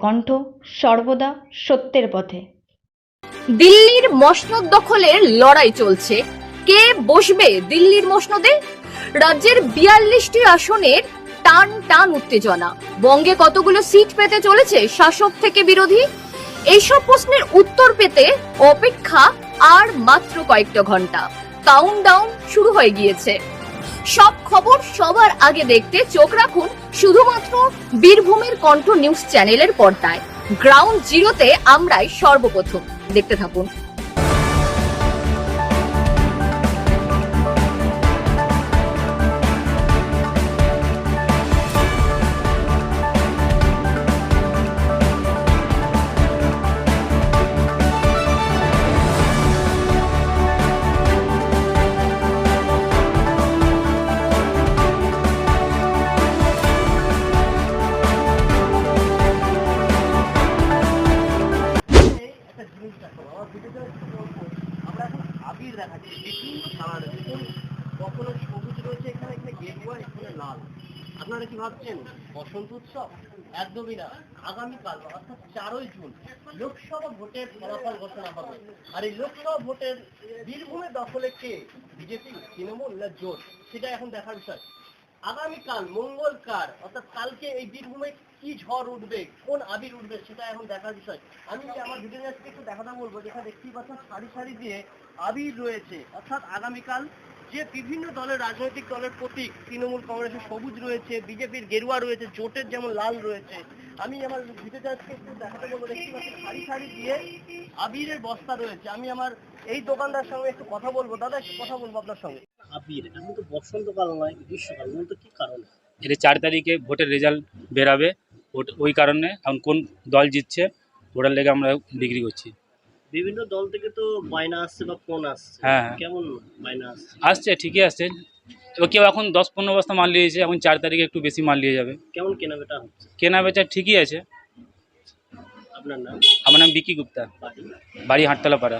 কণ্ঠ সর্বদা সত্যের পথে। দিল্লির মসনদ দখলের লড়াই চলছে। কে বসবে দিল্লির মসনদে? রাজ্যের 42টি আসনের টান টান উত্তেজনা। বঙ্গে কতগুলো সিট পেতে চলেছে শাসক থেকে বিরোধী? এইসব প্রশ্নের উত্তর পেতে অপেক্ষা আর মাত্র কয়েকটা ঘন্টা। কাউন্টডাউন শুরু হয়ে গিয়েছে। সব খবর সবার আগে দেখতে চোখ রাখুন শুধুমাত্র বীরভূমের কণ্ঠ নিউজ চ্যানেলের পর্দায়। গ্রাউন্ড জিরোতে আমরাই সর্বপ্রথম। দেখতে থাকুন। আমরা এখন আবির দেখাচ্ছি বিভিন্ন কালার, দেখুন কখনো সবুজ রয়েছে, এখানে এখানে গেরুয়া, এখানে লাল। আপনারা কি ভাবছেন বসন্ত উৎসব? একদমই না। আগামীকাল অর্থাৎ 4ই জুন লোকসভা ভোটের ফলাফল ঘোষণা হবে। আর এই লোকসভা ভোটের বীরভূমের দখলে কে, বিজেপি, তৃণমূল না জোট, সেটা এখন দেখার বিষয়। আগামীকাল মঙ্গলবার অর্থাৎ কালকে এই বীরভূমে কি ঝড় উঠবে, কোন আবির উঠবে, সেটা এখন দেখার বিষয়। আমি আমার ভিডিও আজকে একটু দেখাতে বলবো, যেখানে দেখতেই পাচ্ছেন সারি সারি দিয়ে আবির রয়েছে। অর্থাৎ আগামীকাল যে বিভিন্ন দলের রাজনৈতিক দলের প্রতীক, তৃণমূল কংগ্রেসের সবুজ রয়েছে, বিজেপির গেরুয়া রয়েছে, জোটের যেমন লাল রয়েছে। আমি আমার ভিডিওটা আজকে একটু দেখাতে বলবো, দেখতেই পাচ্ছেন সারি সারি দিয়ে আবিরের বস্তা রয়েছে। আমি আমার এই দোকানদার সঙ্গে একটু কথা বলবো। দাদা একটু কথা বলবো আপনার সঙ্গে। আবির এখন তো বসন্তকাল নয়, গ্রীষ্মকাল, মূলত কি কারণে? এটা 4 তারিখে ভোটের রেজাল্ট বেরাবে, ওই কারণে এখন কোন দল জিতছে ওটার লেগে আমরা বিক্রি করছি। বিভিন্ন দল থেকে তো বায়না আসছে বা ফোন আসছে, হ্যাঁ কেমন বায়না আসছে? আসছে, ঠিকই আসছে। এবার কেউ এখন 10-15 বস্তা মাল নিয়েছে, এখন 4 তারিখে একটু বেশি মাল নিয়ে যাবে। কেমন কেনাবেচা হচ্ছে? কেনা বেচা ঠিকই আছে। আপনার নাম? আমার নাম বিকি গুপ্তা, বাড়ি? বাড়ি হাটতলা পাড়া।